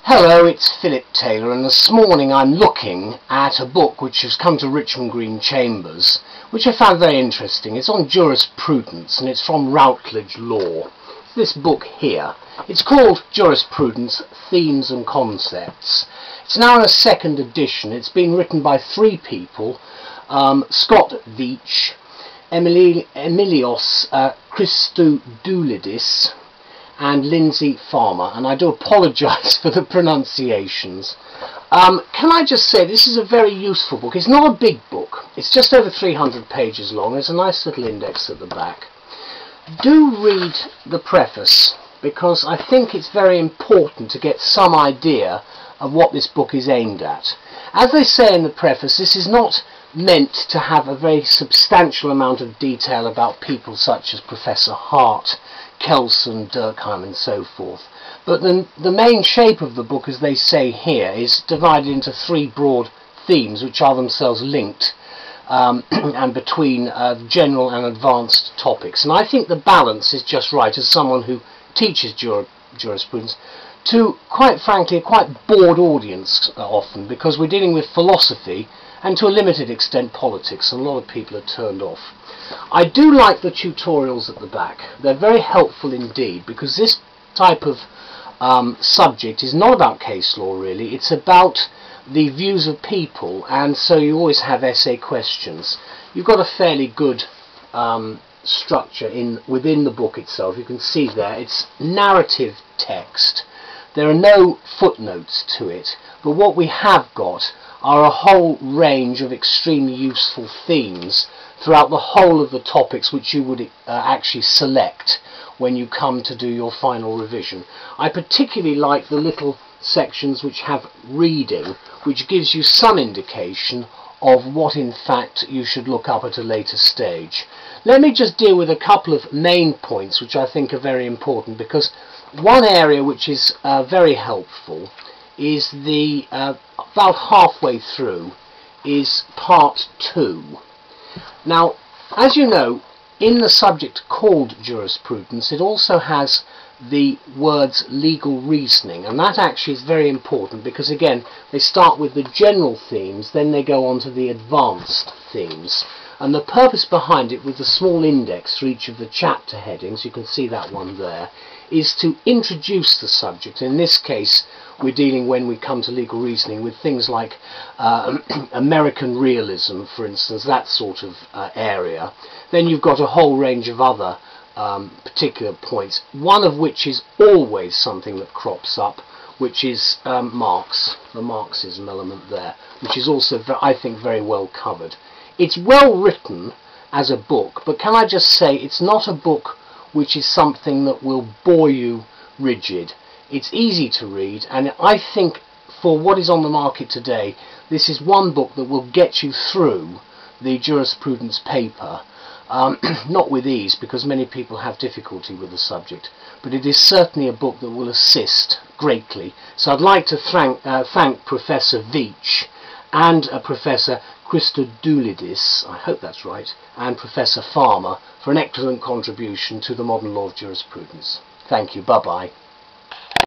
Hello, it's Philip Taylor, and this morning I'm looking at a book which has come to Richmond Green Chambers, which I found very interesting. It's on jurisprudence, and it's from Routledge Law. This book here, it's called Jurisprudence Themes and Concepts. It's now in a second edition. It's been written by three people, Scott Veitch, Emilios, Christodoulidis, and Lindsay, and I do apologise for the pronunciations. Can I just say this is a very useful book. It's not a big book. It's just over 300 pages long. There's a nice little index at the back. Do read the preface, because I think it's very important to get some idea of what this book is aimed at. As they say in the preface, this is not meant to have a very substantial amount of detail about people such as Professor Hart, Kelson, Durkheim and so forth. But the main shape of the book, as they say here, is divided into three broad themes which are themselves linked and between general and advanced topics. And I think the balance is just right, as someone who teaches jurisprudence, to, quite frankly, a quite bored audience often, because we're dealing with philosophy and to a limited extent politics, and a lot of people are turned off. I do like the tutorials at the back. They're very helpful indeed, because this type of subject is not about case law really. It's about the views of people, and so you always have essay questions. You've got a fairly good structure within the book itself. You can see there it's narrative text. There are no footnotes to it, but what we have got are a whole range of extremely useful themes throughout the whole of the topics which you would actually select when you come to do your final revision. I particularly like the little sections which have reading, which gives you some indication of what in fact you should look up at a later stage. Let me just deal with a couple of main points which I think are very important, because one area which is very helpful is about halfway through is part 2. Now, as you know, in the subject called jurisprudence, it also has the words legal reasoning, and that actually is very important, because again they start with the general themes, then they go on to the advanced themes, and the purpose behind it, with the small index for each of the chapter headings, you can see that one there, is to introduce the subject. In this case we're dealing, when we come to legal reasoning, with things like American realism, for instance, that sort of area. Then you've got a whole range of other particular points, one of which is always something that crops up, which is Marx, the Marxism element there, which is also, I think, very well covered. It's well written as a book, but can I just say it's not a book which is something that will bore you rigid. It's easy to read, and I think for what is on the market today, this is one book that will get you through the jurisprudence paper. Not with ease, because many people have difficulty with the subject, but it is certainly a book that will assist greatly. So I'd like to thank Professor Veitch and Professor Christodoulidis, I hope that's right, and Professor Farmer for an excellent contribution to the modern law of jurisprudence. Thank you. Bye-bye.